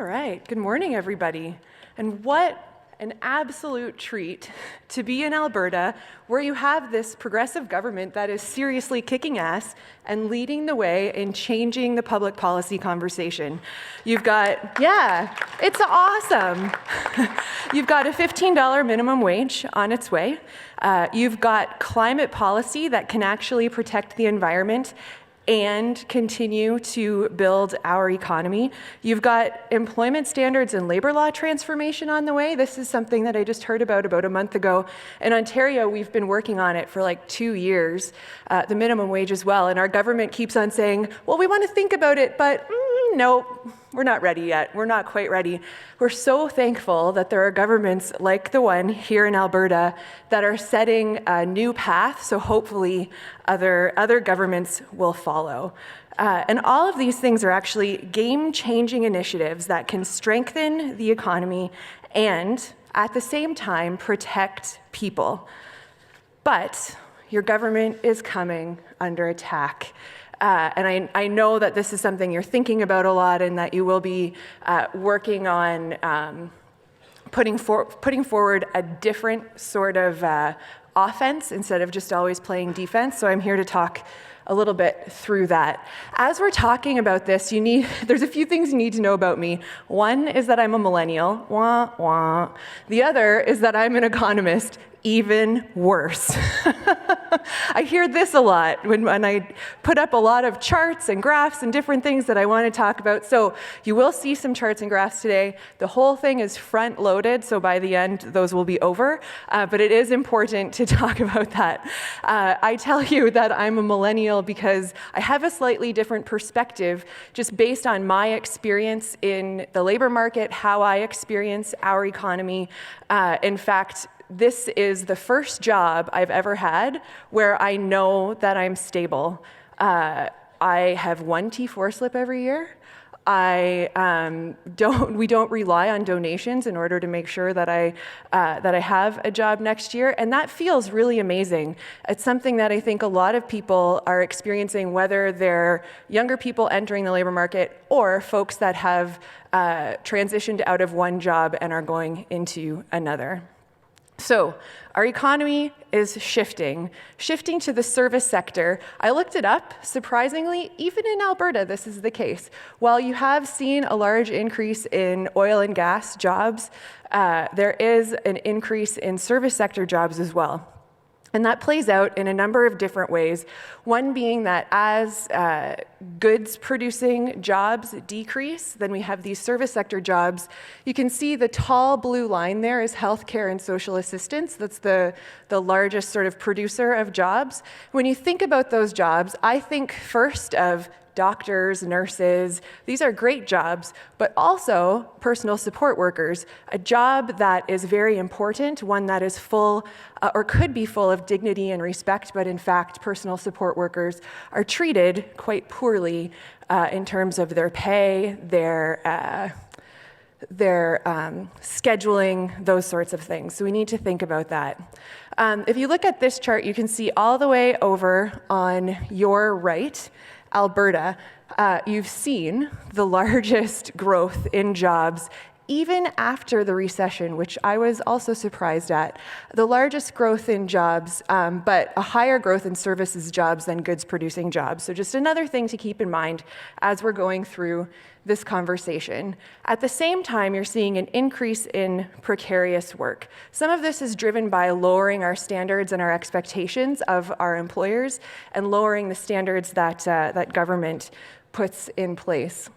right, good morning, everybody. And what an absolute treat to be in Alberta, where you have this progressive government that is seriously kicking ass and leading the way in changing the public policy conversation. You've got, it's awesome. You've got a $15 minimum wage on its way. You've got climate policy that can actually protect the environment and continue to build our economy. You've got employment standards and labor law transformation on the way. This is something that I just heard about a month ago. In Ontario, we've been working on it for like 2 years, the minimum wage as well. And our government keeps on saying, well, we want to think about it, but no, we're not ready yet. We're not quite ready. We're so thankful that there are governments like the one here in Alberta that are setting a new path, so hopefully other governments will follow. And all of these things are actually game-changing initiatives that can strengthen the economy and, at the same time, protect people. But your government is coming under attack. And I know that this is something you're thinking about a lot and that you will be working on putting forward a different sort of offense instead of just always playing defense. So I'm here to talk a little bit through that. As we're talking about this, there's a few things you need to know about me. One is that I'm a millennial. Wah, wah. The other is that I'm an economist. Even worse. I hear this a lot when I put up a lot of charts and graphs and different things that I want to talk about. So you will see some charts and graphs today. The whole thing is front loaded, so by the end, those will be over. But it is important to talk about that. I tell you that I'm a millennial because I have a slightly different perspective just based on my experience in the labor market, how I experience our economy. In fact, this is the first job I've ever had where I know that I'm stable. I have one T4 slip every year. We don't rely on donations in order to make sure that I have a job next year, and that feels really amazing. It's something that I think a lot of people are experiencing, whether they're younger people entering the labor market or folks that have transitioned out of one job and are going into another. So our economy is shifting to the service sector. I looked it up. Surprisingly, even in Alberta, this is the case. While you have seen a large increase in oil and gas jobs, there is an increase in service sector jobs as well. And that plays out in a number of different ways. One being that as goods-producing jobs decrease, then we have these service sector jobs. You can see the tall blue line there is healthcare and social assistance. That's the largest sort of producer of jobs. When you think about those jobs, I think first of doctors, nurses, these are great jobs, but also personal support workers, a job that is very important, one that is full or could be full of dignity and respect, but in fact, personal support workers are treated quite poorly in terms of their pay, their scheduling, those sorts of things. So we need to think about that. If you look at this chart, you can see all the way over on your right, Alberta, you've seen the largest growth in jobs even after the recession, which I was also surprised at. The largest growth in jobs, but a higher growth in services jobs than goods-producing jobs. So just another thing to keep in mind as we're going through this conversation. At the same time, you're seeing an increase in precarious work. Some of this is driven by lowering our standards and our expectations of our employers and lowering the standards that government puts in place.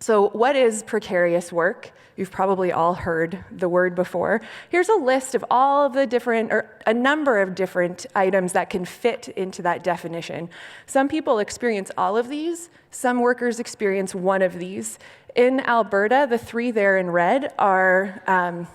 So what is precarious work? You've probably all heard the word before. Here's a list of all of the different, or a number of different items that can fit into that definition. Some people experience all of these. Some workers experience one of these. In Alberta, the three there in red are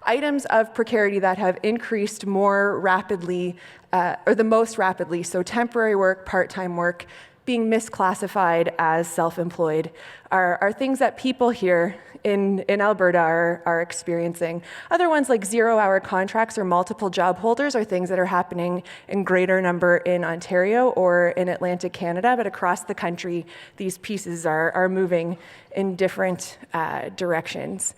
items of precarity that have increased more rapidly, or the most rapidly. So temporary work, part-time work, being misclassified as self-employed are things that people here in Alberta are experiencing. Other ones like zero-hour contracts or multiple job holders are things that are happening in greater number in Ontario or in Atlantic Canada, but across the country, these pieces are moving in different directions.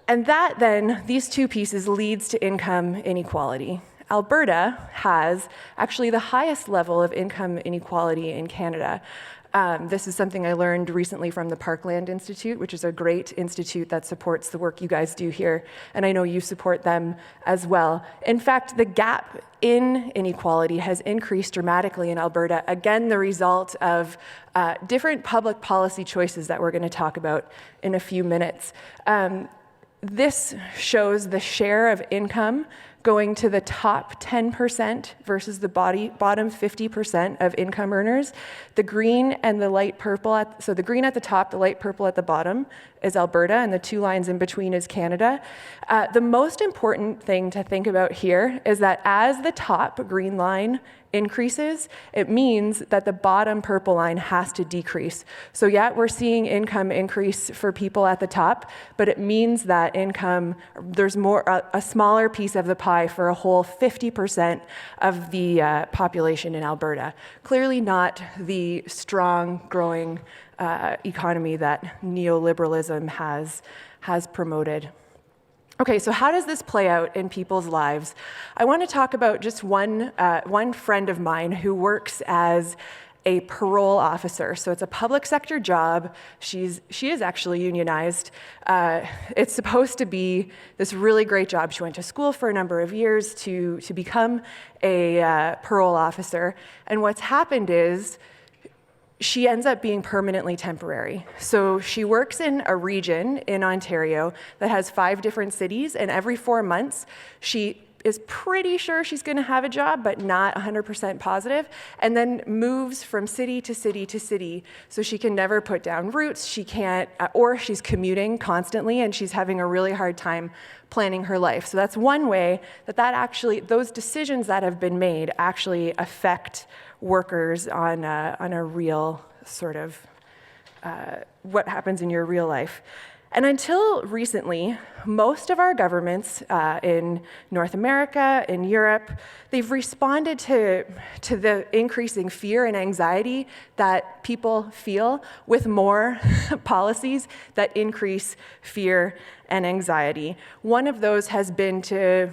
And that then, these two pieces leads to income inequality. Alberta has actually the highest level of income inequality in Canada. This is something I learned recently from the Parkland Institute, which is a great institute that supports the work you guys do here, and I know you support them as well. In fact, the gap in inequality has increased dramatically in Alberta, again, the result of different public policy choices that we're going to talk about in a few minutes. This shows the share of income going to the top 10% versus the bottom 50% of income earners. The green and the light purple, so the green at the top, the light purple at the bottom is Alberta, and the two lines in between is Canada. The most important thing to think about here is that as the top green line increases, it means that the bottom purple line has to decrease. So yeah, we're seeing income increase for people at the top, but it means that income, there's a smaller piece of the pie for a whole 50% of the population in Alberta. Clearly not the strong, growing economy that neoliberalism has promoted. Okay, so how does this play out in people's lives? I want to talk about just one friend of mine who works as a parole officer. So it's a public sector job. She is actually unionized. It's supposed to be this really great job. She went to school for a number of years to become a parole officer. And what's happened is she ends up being permanently temporary. So she works in a region in Ontario that has 5 different cities, and every 4 months, she is pretty sure she's going to have a job, but not 100% positive, and then moves from city to city to city. So she can never put down roots, she can't, or she's commuting constantly, and she's having a really hard time planning her life. So that's one way that actually, those decisions that have been made actually affect workers on a real sort of what happens in your real life. And until recently, most of our governments in North America, in Europe, they've responded to the increasing fear and anxiety that people feel with more policies that increase fear and anxiety. One of those has been to,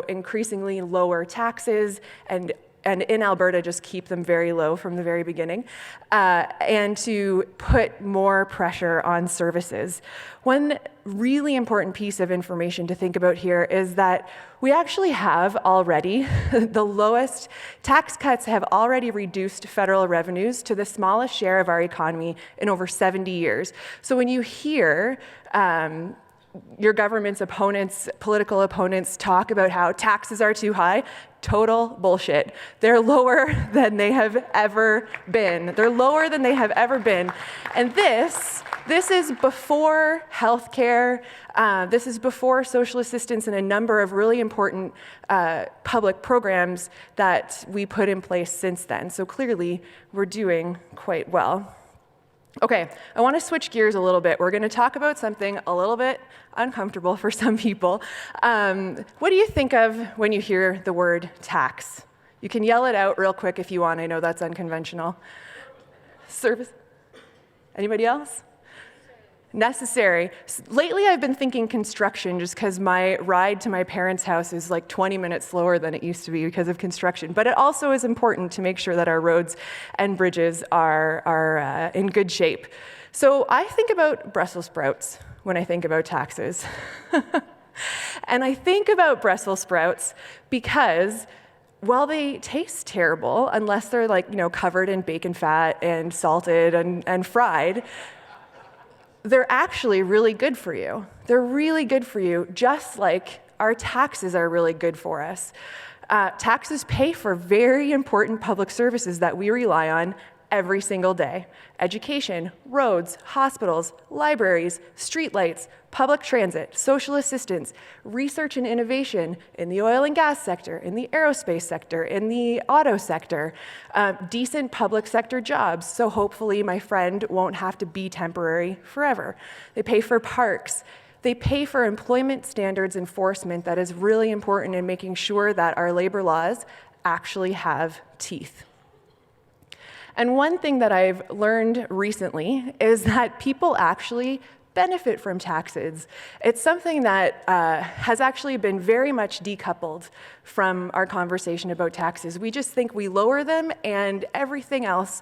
increasingly lower taxes and in Alberta, just keep them very low from the very beginning, and to put more pressure on services. One really important piece of information to think about here is that we actually have already the lowest tax cuts have already reduced federal revenues to the smallest share of our economy in over 70 years. So when you hear your government's opponents, political opponents, talk about how taxes are too high, total bullshit. They're lower than they have ever been. They're lower than they have ever been. And this is before healthcare. This is before social assistance and a number of really important public programs that we put in place since then. So clearly, we're doing quite well. Okay, I want to switch gears a little bit. We're going to talk about something a little bit uncomfortable for some people. What do you think of when you hear the word tax? You can yell it out real quick if you want. I know that's unconventional. Service? Anybody else? Necessary. Lately, I've been thinking construction just because my ride to my parents' house is like 20 minutes slower than it used to be because of construction. But it also is important to make sure that our roads and bridges are in good shape. So I think about Brussels sprouts when I think about taxes. And I think about Brussels sprouts because while they taste terrible, unless they're covered in bacon fat and salted and fried, they're actually really good for you. They're really good for you, just like our taxes are really good for us. Taxes pay for very important public services that we rely on every single day. Education, roads, hospitals, libraries, streetlights, public transit, social assistance, research and innovation in the oil and gas sector, in the aerospace sector, in the auto sector, decent public sector jobs, so hopefully my friend won't have to be temporary forever. They pay for parks. They pay for employment standards enforcement that is really important in making sure that our labor laws actually have teeth. And one thing that I've learned recently is that people actually benefit from taxes. It's something that has actually been very much decoupled from our conversation about taxes. We just think we lower them and everything else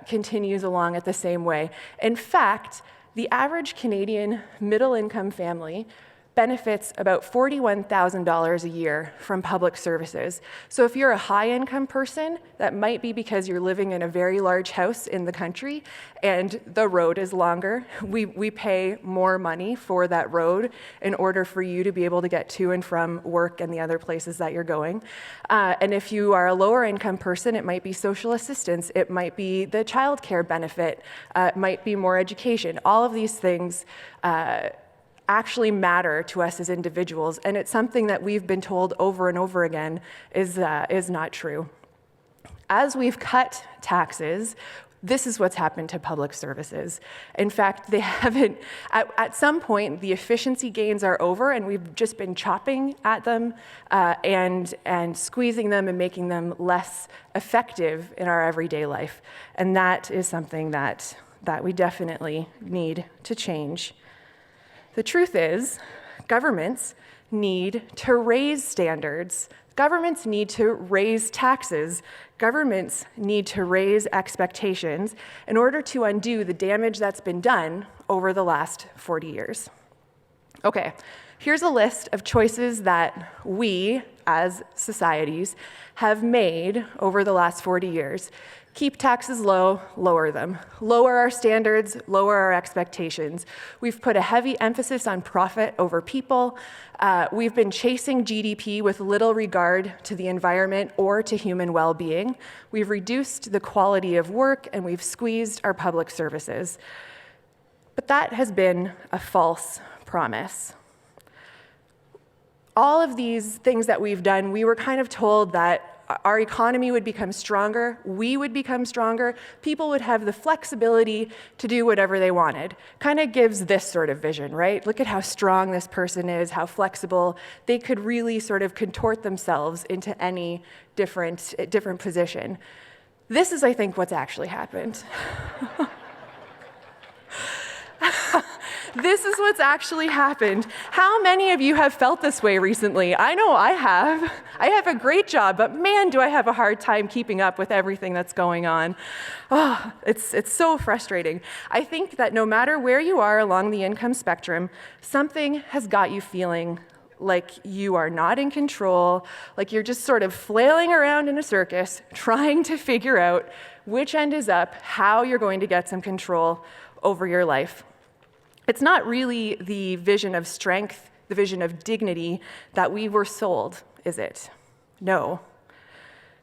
continues along at the same way. In fact, the average Canadian middle-income family benefits about $41,000 a year from public services. So if you're a high-income person, that might be because you're living in a very large house in the country and the road is longer. We pay more money for that road in order for you to be able to get to and from work and the other places that you're going. And if you are a lower-income person, it might be social assistance, it might be the child care benefit, it might be more education. All of these things actually matter to us as individuals, and it's something that we've been told over and over again is not true. As we've cut taxes, this is what's happened to public services. In fact, they haven't, at some point, the efficiency gains are over, and we've just been chopping at them and squeezing them and making them less effective in our everyday life. And that is something that we definitely need to change. The truth is, governments need to raise standards. Governments need to raise taxes. Governments need to raise expectations in order to undo the damage that's been done over the last 40 years. Okay, here's a list of choices that we, as societies, have made over the last 40 years. Keep taxes low, lower them. Lower our standards, lower our expectations. We've put a heavy emphasis on profit over people. We've been chasing GDP with little regard to the environment or to human well-being. We've reduced the quality of work and we've squeezed our public services. But that has been a false promise. All of these things that we've done, we were kind of told that our economy would become stronger, we would become stronger, people would have the flexibility to do whatever they wanted. Kind of gives this sort of vision, right? Look at how strong this person is, how flexible. They could really sort of contort themselves into any different position. This is, I think, what's actually happened. This is what's actually happened. How many of you have felt this way recently? I know I have. I have a great job, but man, do I have a hard time keeping up with everything that's going on. Oh, it's so frustrating. I think that no matter where you are along the income spectrum, something has got you feeling like you are not in control, like you're just sort of flailing around in a circus, trying to figure out which end is up, how you're going to get some control over your life. It's not really the vision of strength, the vision of dignity that we were sold, is it? No.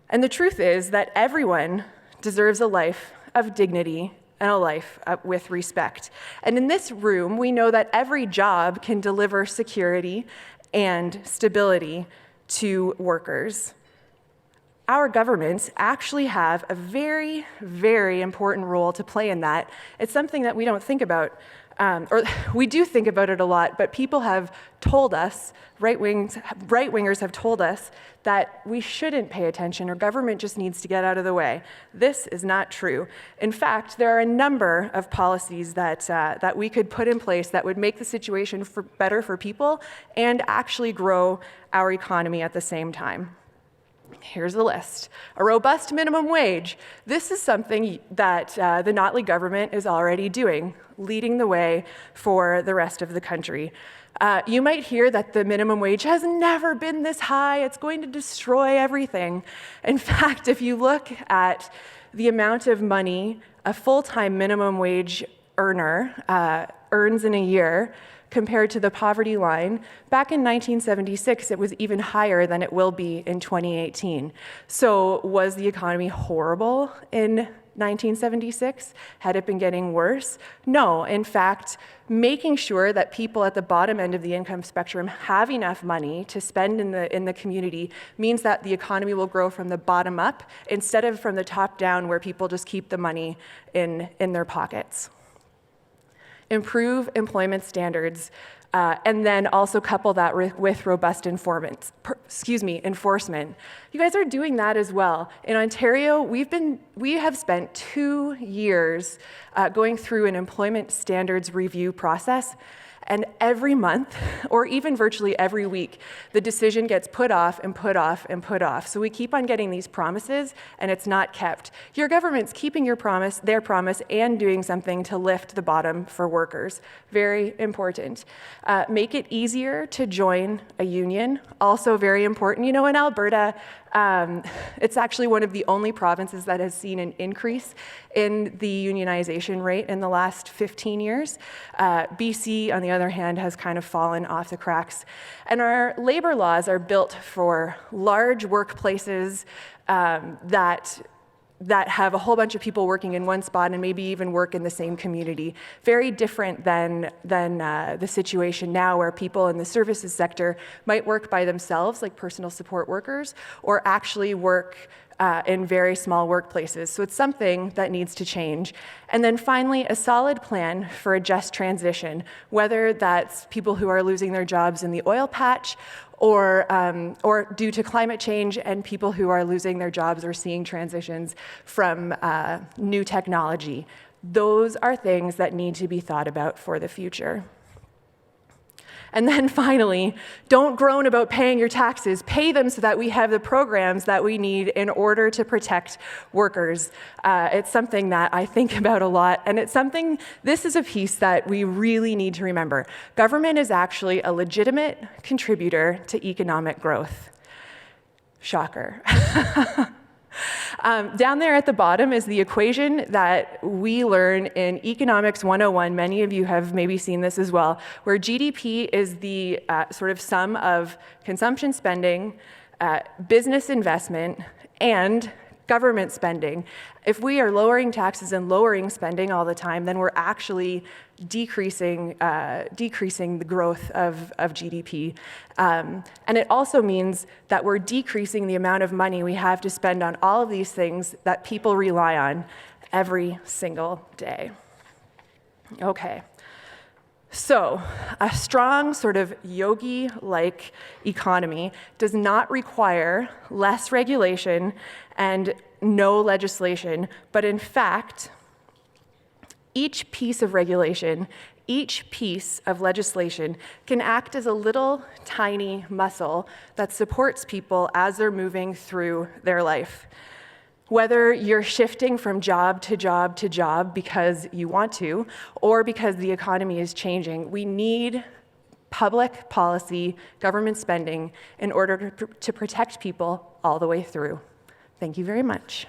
And the truth is that everyone deserves a life of dignity and a life with respect. And in this room, we know that every job can deliver security and stability to workers. Our governments actually have a very, very important role to play in that. It's something that we don't think about. Or we do think about it a lot, but people have told us, right-wingers have told us that we shouldn't pay attention or government just needs to get out of the way. This is not true. In fact, there are a number of policies that we could put in place that would make the situation better for people and actually grow our economy at the same time. Here's a list. A robust minimum wage. This is something that the Notley government is already doing, leading the way for the rest of the country. You might hear that the minimum wage has never been this high. It's going to destroy everything. In fact, if you look at the amount of money a full-time minimum wage earner earns in a year, compared to the poverty line, back in 1976, it was even higher than it will be in 2018. So was the economy horrible in 1976? Had it been getting worse? No, in fact, making sure that people at the bottom end of the income spectrum have enough money to spend in the community means that the economy will grow from the bottom up instead of from the top down, where people just keep the money in their pockets. Improve employment standards, and then also couple that with robust enforcement. You guys are doing that as well. In Ontario, we have spent 2 years going through an employment standards review process. And every month, or even virtually every week, the decision gets put off and put off and put off. So we keep on getting these promises, and it's not kept. Your government's keeping their promise, and doing something to lift the bottom for workers. Very important. Make it easier to join a union. Also very important. You know, in Alberta, it's actually one of the only provinces that has seen an increase in the unionization rate in the last 15 years. BC, on the other hand, has kind of fallen off the cracks. And our labor laws are built for large workplaces that have a whole bunch of people working in one spot and maybe even work in the same community. Very different than the situation now, where people in the services sector might work by themselves, like personal support workers, or actually work in very small workplaces. So it's something that needs to change. And then finally, a solid plan for a just transition, whether that's people who are losing their jobs in the oil patch, or due to climate change, and people who are losing their jobs or seeing transitions from new technology. Those are things that need to be thought about for the future. And then finally, don't groan about paying your taxes. Pay them so that we have the programs that we need in order to protect workers. It's something that I think about a lot, and this is a piece that we really need to remember. Government is actually a legitimate contributor to economic growth. Shocker. Down there at the bottom is the equation that we learn in Economics 101. Many of you have maybe seen this as well, where GDP is the sort of sum of consumption spending, business investment, and government spending. If we are lowering taxes and lowering spending all the time, then we're actually decreasing the growth of GDP. And it also means that we're decreasing the amount of money we have to spend on all of these things that people rely on every single day. Okay. So, a strong sort of yogi-like economy does not require less regulation and no legislation, but in fact, each piece of regulation, each piece of legislation can act as a little tiny muscle that supports people as they're moving through their life. Whether you're shifting from job to job to job because you want to, or because the economy is changing, we need public policy, government spending, in order to protect people all the way through. Thank you very much.